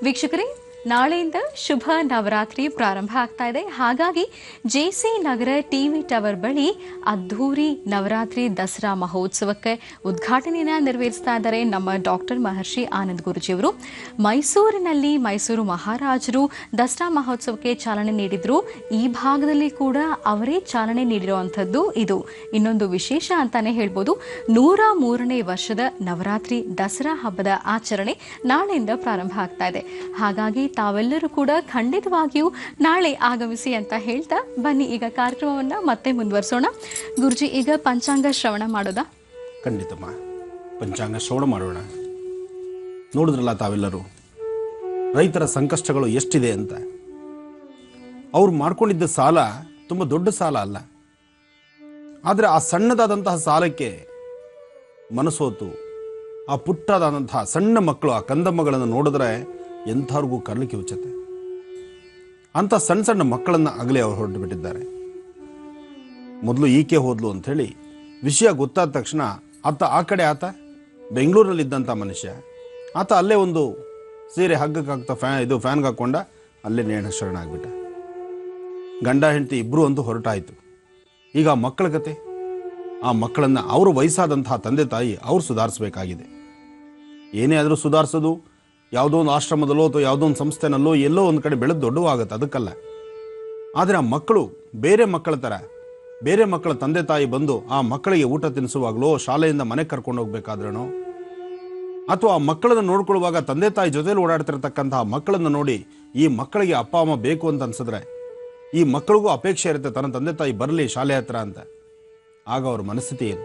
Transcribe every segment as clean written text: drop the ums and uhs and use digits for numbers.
ವೀಕ್ಷಕರೇ, ನಾಳೆಯಿಂದ ಶುಭ ನವರಾತ್ರಿ ಪ್ರಾರಂಭ ಆಗ್ತಾ ಇದೆ. ಹಾಗಾಗಿ ಜೆಸಿ ನಗರ ಟಿವಿ ಟವರ್ ಬಳಿ ಅದ್ಧೂರಿ ನವರಾತ್ರಿ ದಸರಾ ಮಹೋತ್ಸವಕ್ಕೆ ಉದ್ಘಾಟನೆಯನ್ನು ನೆರವೇರಿಸ್ತಾ ಇದ್ದಾರೆ ನಮ್ಮ ಡಾಕ್ಟರ್ ಮಹರ್ಷಿ ಆನಂದ್ ಗುರೂಜಿಯವರು. ಮೈಸೂರಿನಲ್ಲಿ ಮೈಸೂರು ಮಹಾರಾಜರು ದಸರಾ ಮಹೋತ್ಸವಕ್ಕೆ ಚಾಲನೆ ನೀಡಿದ್ರು. ಈ ಭಾಗದಲ್ಲಿ ಕೂಡ ಅವರೇ ಚಾಲನೆ ನೀಡಿರುವಂಥದ್ದು ಇದು ಇನ್ನೊಂದು ವಿಶೇಷ ಅಂತಾನೆ ಹೇಳ್ಬೋದು. 103ನೇ ವರ್ಷದ ನವರಾತ್ರಿ ದಸರಾ ಹಬ್ಬದ ಆಚರಣೆ ನಾಳೆಯಿಂದ ಪ್ರಾರಂಭ ಆಗ್ತಾ ಇದೆ. ಹಾಗಾಗಿ ತಾವೆಲ್ಲರೂ ಕೂಡ ಖಂಡಿತವಾಗಿಯೂ ನಾಳೆ ಆಗಮಿಸಿ ಅಂತ ಹೇಳ್ತಾ ಬನ್ನಿ ಈಗ ಕಾರ್ಯಕ್ರಮವನ್ನು ಮತ್ತೆ ಮುಂದುವರಿಸೋಣ. ಗುರುಜಿ, ಈಗ ಪಂಚಾಂಗ ಶ್ರವಣ ಮಾಡೋದಾ? ಖಂಡಿತಮ್ಮ, ಪಂಚಾಂಗ ಶ್ರವಣ ಮಾಡೋಣ. ನೋಡಿದ್ರಲ್ಲ ತಾವೆಲ್ಲರೂ ರೈತರ ಸಂಕಷ್ಟಗಳು ಎಷ್ಟಿದೆ ಅಂತ. ಅವ್ರು ಮಾಡ್ಕೊಂಡಿದ್ದ ಸಾಲ ತುಂಬ ದೊಡ್ಡ ಸಾಲ ಅಲ್ಲ, ಆದರೆ ಆ ಸಣ್ಣದಾದಂತಹ ಸಾಲಕ್ಕೆ ಮನಸೋತು ಆ ಪುಟ್ಟದಾದಂತಹ ಸಣ್ಣ ಮಕ್ಕಳು ಆ ಕಂದಮ್ಮಗಳನ್ನು ನೋಡಿದ್ರೆ ಎಂಥವ್ರಿಗೂ ಕರ್ಲಿಕ್ಕೆ ಉಚ್ಚತೆ. ಅಂಥ ಸಣ್ಣ ಸಣ್ಣ ಮಕ್ಕಳನ್ನು ಆಗಲೇ ಅವರು ಹೊರಟು ಬಿಟ್ಟಿದ್ದಾರೆ. ಮೊದಲು ಈಕೆ ಹೋದ್ಲು ಅಂಥೇಳಿ ವಿಷಯ ಗೊತ್ತಾದ ತಕ್ಷಣ ಆತ ಬೆಂಗಳೂರಲ್ಲಿದ್ದಂಥ ಮನುಷ್ಯ ಆತ ಅಲ್ಲೇ ಒಂದು ಸೀರೆ ಹಗ್ಗಕ್ಕೆ ಹಾಕ್ತಾ ಫ್ಯಾನ್ಗೆ ಹಾಕ್ಕೊಂಡ ಅಲ್ಲೇ ನೇಣ ಶರಣಾಗ್ಬಿಟ್ಟ. ಗಂಡ ಹೆಂಡತಿ ಇಬ್ಬರು ಅಂತೂ ಹೊರಟಾಯಿತು. ಈಗ ಆ ಮಕ್ಕಳ ಕತೆ, ಆ ಮಕ್ಕಳನ್ನು ಅವರು ವಯಸ್ಸಾದಂತಹ ತಂದೆ ತಾಯಿ ಅವರು ಸುಧಾರಿಸಬೇಕಾಗಿದೆ. ಏನೇ ಆದರೂ ಸುಧಾರಿಸೋದು ಯಾವುದೋ ಒಂದು ಆಶ್ರಮದಲ್ಲೋ ಅಥವಾ ಯಾವುದೋ ಒಂದು ಸಂಸ್ಥೆನಲ್ಲೋ ಎಲ್ಲೋ ಒಂದು ಕಡೆ ಬೆಳೆದು ದೊಡ್ಡವಾಗುತ್ತೆ, ಅದಕ್ಕಲ್ಲ. ಆದರೆ ಆ ಮಕ್ಕಳು ಬೇರೆ ಮಕ್ಕಳ ಥರ, ಬೇರೆ ಮಕ್ಕಳ ತಂದೆ ತಾಯಿ ಬಂದು ಆ ಮಕ್ಕಳಿಗೆ ಊಟ ತಿನ್ನಿಸುವಾಗಲೋ ಶಾಲೆಯಿಂದ ಮನೆಗೆ ಕರ್ಕೊಂಡು ಹೋಗ್ಬೇಕಾದ್ರೂ ಅಥವಾ ಆ ಮಕ್ಕಳನ್ನು ನೋಡ್ಕೊಳ್ಳುವಾಗ ತಂದೆ ತಾಯಿ ಜೊತೆಲಿ ಓಡಾಡ್ತಿರ್ತಕ್ಕಂತಹ ಮಕ್ಕಳನ್ನು ನೋಡಿ ಈ ಮಕ್ಕಳಿಗೆ ಅಪ್ಪ ಅಮ್ಮ ಬೇಕು ಅಂತ ಅನ್ಸಿದ್ರೆ ಈ ಮಕ್ಕಳಿಗೂ ಅಪೇಕ್ಷೆ ಇರುತ್ತೆ ತನ್ನ ತಂದೆ ತಾಯಿ ಬರಲಿ ಶಾಲೆ ಹತ್ರ ಅಂತ. ಆಗ ಅವ್ರ ಮನಸ್ಥಿತಿ ಏನು?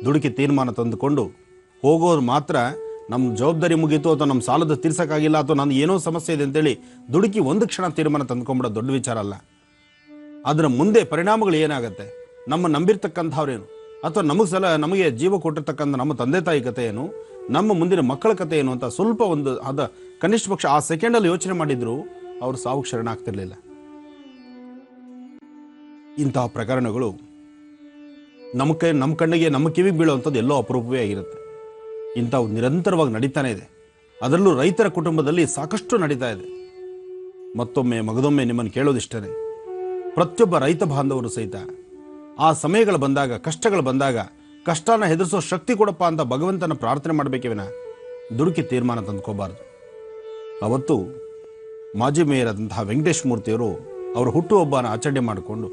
ದುಡುಕಿ ತೀರ್ಮಾನ ತಂದುಕೊಂಡು ಹೋಗೋರು ಮಾತ್ರ ನಮ್ಮ ಜವಾಬ್ದಾರಿ ಮುಗೀತು ಅಥವಾ ನಮ್ಮ ಸಾಲದ ತೀರ್ಸಕ್ಕಾಗಿಲ್ಲ ಅಥವಾ ನಾನು ಏನೋ ಸಮಸ್ಯೆ ಇದೆ ಅಂತೇಳಿ ದುಡುಕಿ ಒಂದು ಕ್ಷಣ ತೀರ್ಮಾನ ತಂದ್ಕೊಂಬಿಡೋ ದೊಡ್ಡ ವಿಚಾರ ಅಲ್ಲ. ಅದರ ಮುಂದೆ ಪರಿಣಾಮಗಳು ಏನಾಗುತ್ತೆ, ನಮ್ಮ ನಂಬಿರ್ತಕ್ಕಂಥವ್ರೇನು ಅಥವಾ ನಮಗೆ ಜೀವ ಕೊಟ್ಟಿರ್ತಕ್ಕಂಥ ನಮ್ಮ ತಂದೆ ತಾಯಿ ಕಥೆ ಏನು, ನಮ್ಮ ಮುಂದಿನ ಮಕ್ಕಳ ಕಥೆ ಏನು ಅಂತ ಸ್ವಲ್ಪ ಒಂದು ಕನಿಷ್ಠ ಪಕ್ಷ ಆ ಸೆಕೆಂಡಲ್ಲಿ ಯೋಚನೆ ಮಾಡಿದ್ರು ಅವರು ಸಾವು ಶರಣಾಗ್ತಿರ್ಲಿಲ್ಲ. ಇಂತಹ ಪ್ರಕರಣಗಳು ನಮ್ಮ ಕಣ್ಣಿಗೆ ನಮ್ಮ ಕಿವಿಗೆ ಬೀಳುವಂಥದ್ದು ಎಲ್ಲೋ ಅಪರೂಪವೇ ಆಗಿರುತ್ತೆ. ಇಂಥವು ನಿರಂತರವಾಗಿ ನಡೀತಾನೆ ಇದೆ. ಅದರಲ್ಲೂ ರೈತರ ಕುಟುಂಬದಲ್ಲಿ ಸಾಕಷ್ಟು ನಡೀತಾ ಇದೆ. ಮತ್ತೊಮ್ಮೆ ಮಗದೊಮ್ಮೆ ನಿಮ್ಮನ್ನು ಕೇಳೋದಿಷ್ಟೇ, ಪ್ರತಿಯೊಬ್ಬ ರೈತ ಬಾಂಧವರು ಸಹಿತ ಆ ಸಮಯಗಳು ಬಂದಾಗ, ಕಷ್ಟಗಳು ಬಂದಾಗ ಕಷ್ಟನ ಹೆದರಿಸೋ ಶಕ್ತಿ ಕೊಡಪ್ಪ ಅಂತ ಭಗವಂತನ ಪ್ರಾರ್ಥನೆ ಮಾಡಬೇಕೇ ವಿನ ದುಡುಕಿ ತೀರ್ಮಾನ ತಂದ್ಕೋಬಾರ್ದು. ಅವತ್ತು ಮಾಜಿ ಮೇಯರ್ ಆದಂತಹ ವೆಂಕಟೇಶ್ ಮೂರ್ತಿಯವರು ಅವರ ಹುಟ್ಟುಹಬ್ಬನ ಆಚರಣೆ ಮಾಡಿಕೊಂಡು,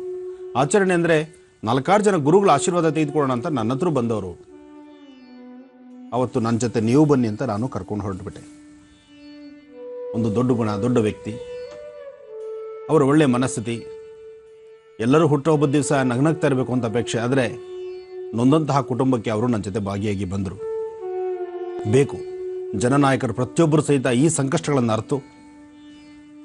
ಆಚರಣೆ ಅಂದರೆ 4-6 ಜನ ಗುರುಗಳ ಆಶೀರ್ವಾದ ತೆಗೆದುಕೊಳ್ಳೋಣ ಅಂತ ನನ್ನ ಹತ್ರ ಬಂದವರು. ಅವತ್ತು ನನ್ನ ಜೊತೆ ನೀವು ಬನ್ನಿ ಅಂತ ನಾನು ಕರ್ಕೊಂಡು ಹೊರಟುಬಿಟ್ಟೆ. ಒಂದು ದೊಡ್ಡ ಗುಣ, ದೊಡ್ಡ ವ್ಯಕ್ತಿ, ಅವರ ಒಳ್ಳೆ ಮನಸ್ಥಿತಿ, ಎಲ್ಲರೂ ಹುಟ್ಟುಹಬ್ಬದ ದಿವಸ ನಗ್ನಗ್ತಾ ಇರಬೇಕು ಅಂತ ಅಪೇಕ್ಷೆ. ಆದರೆ ನೊಂದಂತಹ ಕುಟುಂಬಕ್ಕೆ ಅವರು ನನ್ನ ಜೊತೆ ಭಾಗಿಯಾಗಿ ಬಂದರು. ಬೇಕು ಜನನಾಯಕರು ಪ್ರತಿಯೊಬ್ಬರು ಸಹಿತ ಈ ಸಂಕಷ್ಟಗಳನ್ನು ಅರ್ತು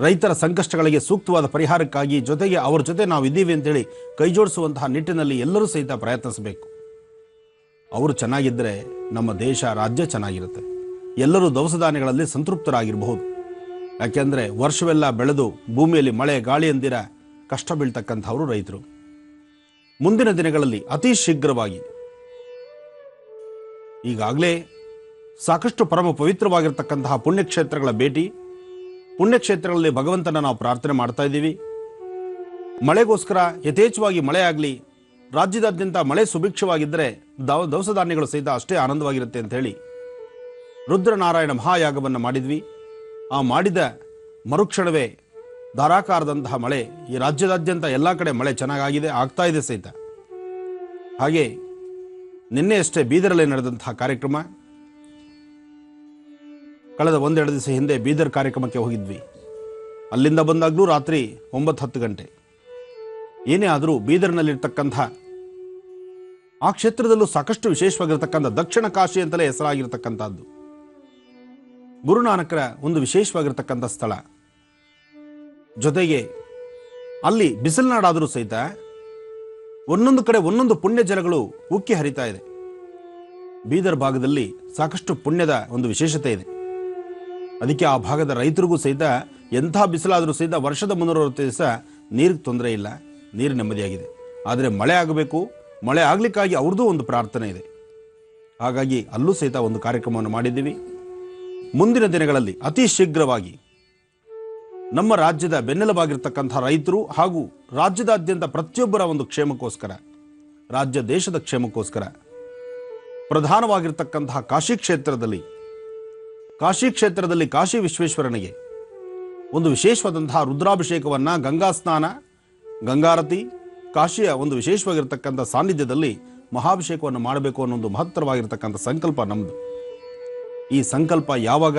ರೈತರ ಸಂಕಷ್ಟಗಳಿಗೆ ಸೂಕ್ತವಾದ ಪರಿಹಾರಕ್ಕಾಗಿ ಜೊತೆಗೆ ಅವ್ರ ಜೊತೆ ನಾವು ಇದ್ದೀವಿ ಅಂತೇಳಿ ಕೈ ಜೋಡಿಸುವಂತಹ ನಿಟ್ಟಿನಲ್ಲಿ ಎಲ್ಲರೂ ಸಹಿತ ಪ್ರಯತ್ನಿಸಬೇಕು. ಅವರು ಚೆನ್ನಾಗಿದ್ದರೆ ನಮ್ಮ ದೇಶ, ರಾಜ್ಯ ಚೆನ್ನಾಗಿರುತ್ತೆ. ಎಲ್ಲರೂ ದವಸ ಧಾನ್ಯಗಳಲ್ಲಿ ಸಂತೃಪ್ತರಾಗಿರಬಹುದು. ಯಾಕೆಂದರೆ ವರ್ಷವೆಲ್ಲ ಬೆಳೆದು ಭೂಮಿಯಲ್ಲಿ ಮಳೆ ಗಾಳಿ ಅಂದಿರ ಕಷ್ಟ ಬೀಳ್ತಕ್ಕಂಥವರು ರೈತರು. ಮುಂದಿನ ದಿನಗಳಲ್ಲಿ ಅತಿ ಶೀಘ್ರವಾಗಿ ಈಗಾಗಲೇ ಸಾಕಷ್ಟು ಪರಮ ಪವಿತ್ರವಾಗಿರ್ತಕ್ಕಂತಹ ಪುಣ್ಯಕ್ಷೇತ್ರಗಳ ಭೇಟಿ, ಪುಣ್ಯಕ್ಷೇತ್ರಗಳಲ್ಲಿ ಭಗವಂತನ ನಾವು ಪ್ರಾರ್ಥನೆ ಮಾಡ್ತಾ ಇದ್ದೀವಿ. ಮಳೆಗೋಸ್ಕರ ಯಥೇಚ್ಛವಾಗಿ ಮಳೆ ಆಗಲಿ, ರಾಜ್ಯದಾದ್ಯಂತ ಮಳೆ ಸುಭಿಕ್ಷವಾಗಿದ್ದರೆ ದವಸ ಧಾನ್ಯಗಳು ಸಹಿತ ಅಷ್ಟೇ ಆನಂದವಾಗಿರುತ್ತೆ ಅಂತ ಹೇಳಿ ರುದ್ರನಾರಾಯಣ ಮಹಾಯಾಗವನ್ನು ಮಾಡಿದ್ವಿ. ಆ ಮಾಡಿದ ಮರುಕ್ಷಣವೇ ಧಾರಾಕಾರದಂತಹ ಮಳೆ ಈ ರಾಜ್ಯದಾದ್ಯಂತ ಎಲ್ಲ ಕಡೆ ಮಳೆ ಚೆನ್ನಾಗಾಗಿದೆ, ಆಗ್ತಾ ಇದೆ ಸಹಿತ. ಹಾಗೆ ನಿನ್ನೆಯಷ್ಟೇ ಬೀದರಲ್ಲಿ ನಡೆದಂತಹ ಕಾರ್ಯಕ್ರಮ, ಕಳೆದ 1-2 ದಿವಸ ಹಿಂದೆ ಬೀದರ್ ಕಾರ್ಯಕ್ರಮಕ್ಕೆ ಹೋಗಿದ್ವಿ. ಅಲ್ಲಿಂದ ಬಂದಾಗಲೂ ರಾತ್ರಿ 9-10 ಗಂಟೆ. ಏನೇ ಆದರೂ ಬೀದರ್ನಲ್ಲಿರ್ತಕ್ಕಂಥ ಆ ಕ್ಷೇತ್ರದಲ್ಲೂ ಸಾಕಷ್ಟು ವಿಶೇಷವಾಗಿರ್ತಕ್ಕಂಥ ದಕ್ಷಿಣ ಕಾಶಿ ಅಂತಲೇ ಹೆಸರಾಗಿರ್ತಕ್ಕಂಥದ್ದು ಗುರುನಾನಕರ ಒಂದು ವಿಶೇಷವಾಗಿರ್ತಕ್ಕಂಥ ಸ್ಥಳ. ಜೊತೆಗೆ ಅಲ್ಲಿ ಬಿಸಿಲುನಾಡಾದರೂ ಸಹಿತ ಒಂದೊಂದು ಕಡೆ ಒಂದೊಂದು ಪುಣ್ಯ ಜಲಗಳು ಉಕ್ಕಿ ಹರಿತಾ ಇದೆ. ಬೀದರ್ ಭಾಗದಲ್ಲಿ ಸಾಕಷ್ಟು ಪುಣ್ಯದ ಒಂದು ವಿಶೇಷತೆ ಇದೆ. ಅದಕ್ಕೆ ಆ ಭಾಗದ ರೈತರಿಗೂ ಸಹಿತ ಎಂಥ ಬಿಸಿಲಾದರೂ ಸಹಿತ ವರ್ಷದ 360 ದಿವಸ ನೀರಿಗೆ ತೊಂದರೆ ಇಲ್ಲ, ನೀರು ನೆಮ್ಮದಿಯಾಗಿದೆ. ಆದರೆ ಮಳೆ ಆಗಬೇಕು, ಮಳೆ ಆಗಲಿಕ್ಕಾಗಿ ಅವ್ರದ್ದು ಒಂದು ಪ್ರಾರ್ಥನೆ ಇದೆ. ಹಾಗಾಗಿ ಅಲ್ಲೂ ಸಹಿತ ಒಂದು ಕಾರ್ಯಕ್ರಮವನ್ನು ಮಾಡಿದ್ದೀವಿ. ಮುಂದಿನ ದಿನಗಳಲ್ಲಿ ಅತಿ ಶೀಘ್ರವಾಗಿ ನಮ್ಮ ರಾಜ್ಯದ ಬೆನ್ನೆಲುಬಾಗಿರ್ತಕ್ಕಂಥ ರೈತರು ಹಾಗೂ ರಾಜ್ಯದಾದ್ಯಂತ ಪ್ರತಿಯೊಬ್ಬರ ಒಂದು ಕ್ಷೇಮಕ್ಕೋಸ್ಕರ, ರಾಜ್ಯ ದೇಶದ ಕ್ಷೇಮಕ್ಕೋಸ್ಕರ ಪ್ರಧಾನವಾಗಿರ್ತಕ್ಕಂತಹ ಕಾಶಿ ಕ್ಷೇತ್ರದಲ್ಲಿ ಕಾಶಿ ವಿಶ್ವೇಶ್ವರನಿಗೆ ಒಂದು ವಿಶೇಷವಾದಂತಹ ರುದ್ರಾಭಿಷೇಕವನ್ನು, ಗಂಗಾ ಸ್ನಾನ, ಗಂಗಾರತಿ, ಕಾಶಿಯ ಒಂದು ವಿಶೇಷವಾಗಿರ್ತಕ್ಕಂಥ ಸಾನ್ನಿಧ್ಯದಲ್ಲಿ ಮಹಾಭಿಷೇಕವನ್ನು ಮಾಡಬೇಕು ಅನ್ನೋ ಒಂದು ಮಹತ್ತರವಾಗಿರ್ತಕ್ಕಂಥ ಸಂಕಲ್ಪ ನಮ್ಮದು. ಈ ಸಂಕಲ್ಪ ಯಾವಾಗ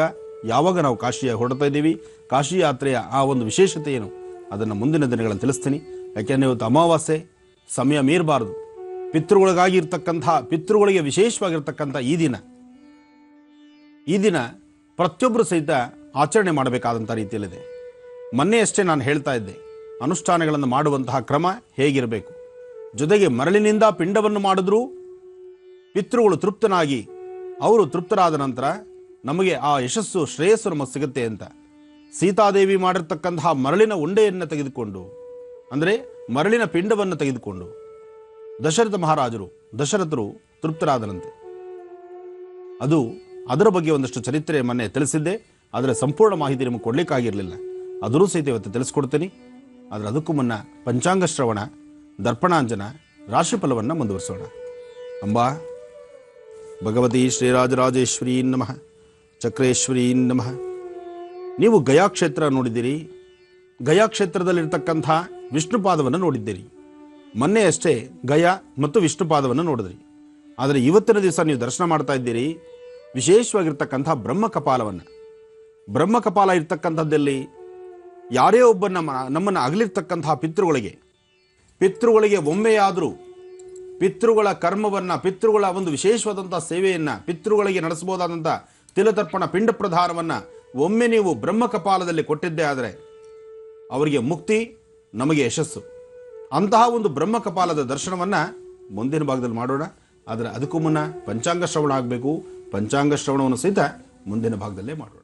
ನಾವು ಕಾಶಿಯ ಹೊರಡ್ತಾ ಇದ್ದೀವಿ, ಕಾಶಿ ಯಾತ್ರೆಯ ಆ ಒಂದು ವಿಶೇಷತೆ ಏನು ಅದನ್ನು ಮುಂದಿನ ದಿನಗಳಲ್ಲಿ ತಿಳಿಸ್ತೀನಿ. ಯಾಕೆಂದರೆ ಇವತ್ತು ಅಮಾವಾಸ್ಯೆ, ಸಮಯ ಮೀರಬಾರದು. ಪಿತೃಗಳಿಗೆ ವಿಶೇಷವಾಗಿರ್ತಕ್ಕಂಥ ಈ ದಿನ ಪ್ರತಿಯೊಬ್ಬರು ಸಹಿತ ಆಚರಣೆ ಮಾಡಬೇಕಾದಂಥ ರೀತಿಯಲ್ಲಿದೆ. ಮೊನ್ನೆಯಷ್ಟೇ ನಾನು ಹೇಳ್ತಾ ಇದ್ದೆ, ಅನುಷ್ಠಾನಗಳನ್ನು ಮಾಡುವಂತಹ ಕ್ರಮ ಹೇಗಿರಬೇಕು. ಜೊತೆಗೆ ಮರಳಿನಿಂದ ಪಿಂಡವನ್ನು ಮಾಡಿದ್ರೂ ಪಿತೃಗಳು ತೃಪ್ತನಾಗಿ ಅವರು ತೃಪ್ತರಾದ ನಂತರ ನಮಗೆ ಆ ಯಶಸ್ಸು, ಶ್ರೇಯಸ್ಸು ನಮಗೆ ಸಿಗುತ್ತೆ ಅಂತ ಸೀತಾದೇವಿ ಮಾಡಿರ್ತಕ್ಕಂತಹ ಮರಳಿನ ಉಂಡೆಯನ್ನು ತೆಗೆದುಕೊಂಡು, ಅಂದರೆ ಮರಳಿನ ಪಿಂಡವನ್ನು ತೆಗೆದುಕೊಂಡು ದಶರಥರು ತೃಪ್ತರಾದನಂತೆ. ಅದರ ಬಗ್ಗೆ ಒಂದಷ್ಟು ಚರಿತ್ರೆ ಮೊನ್ನೆ ತಿಳಿಸಿದ್ದೆ, ಆದರೆ ಸಂಪೂರ್ಣ ಮಾಹಿತಿ ನಿಮಗೆ ಕೊಡಲಿಕ್ಕಾಗಿರಲಿಲ್ಲ. ಅದರೂ ಸಹಿತ ಇವತ್ತು ತಿಳಿಸ್ಕೊಡ್ತೀನಿ. ಆದರೆ ಅದಕ್ಕೂ ಮುನ್ನ ಪಂಚಾಂಗ ಶ್ರವಣ, ದರ್ಪಣಾಂಜನ, ರಾಶಿಫಲವನ್ನು ಮುಂದುವರಿಸೋಣ. ಅಂಬಾ ಭಗವತಿ ಶ್ರೀರಾಜರಾಜೇಶ್ವರಿ ನಮಃ, ಚಕ್ರೇಶ್ವರಿ ನಮಃ. ನೀವು ಗಯಾ ಕ್ಷೇತ್ರ ನೋಡಿದ್ದೀರಿ, ಗಯಾ ಕ್ಷೇತ್ರದಲ್ಲಿರ್ತಕ್ಕಂಥ ವಿಷ್ಣುಪಾದವನ್ನು ನೋಡಿದ್ದೀರಿ. ಮೊನ್ನೆಯಷ್ಟೇ ಗಯಾ ಮತ್ತು ವಿಷ್ಣುಪಾದವನ್ನು ನೋಡಿದ್ರಿ. ಆದರೆ ಇವತ್ತಿನ ದಿವಸ ನೀವು ದರ್ಶನ ಮಾಡ್ತಾ ಇದ್ದೀರಿ ವಿಶೇಷವಾಗಿರ್ತಕ್ಕಂಥ ಬ್ರಹ್ಮಕಪಾಲ ಇರ್ತಕ್ಕಂಥದ್ದಲ್ಲಿ ಯಾರೇ ಒಬ್ಬ ನಮ್ಮನ್ನು ಅಗಲಿರ್ತಕ್ಕಂತಹ ಪಿತೃಗಳಿಗೆ ಒಮ್ಮೆಯಾದರೂ ಪಿತೃಗಳ ಕರ್ಮವನ್ನು, ಪಿತೃಗಳ ಒಂದು ವಿಶೇಷವಾದಂಥ ಸೇವೆಯನ್ನು, ಪಿತೃಗಳಿಗೆ ನಡೆಸಬಹುದಾದಂಥ ತಿಲತರ್ಪಣ ಪಿಂಡ ಪ್ರಧಾನವನ್ನು ಒಮ್ಮೆ ನೀವು ಬ್ರಹ್ಮಕಪಾಲದಲ್ಲಿ ಕೊಟ್ಟಿದ್ದೇ ಆದರೆ ಅವರಿಗೆ ಮುಕ್ತಿ, ನಮಗೆ ಯಶಸ್ಸು. ಅಂತಹ ಒಂದು ಬ್ರಹ್ಮಕಪಾಲದ ದರ್ಶನವನ್ನು ಮುಂದಿನ ಭಾಗದಲ್ಲಿ ಮಾಡೋಣ. ಆದರೆ ಅದಕ್ಕೂ ಮುನ್ನ ಪಂಚಾಂಗ ಶ್ರವಣ ಆಗಬೇಕು. ಪಂಚಾಂಗ ಶ್ರವಣವನ್ನು ಸಹಿತ ಮುಂದಿನ ಭಾಗದಲ್ಲೇ ಮಾಡೋಣ.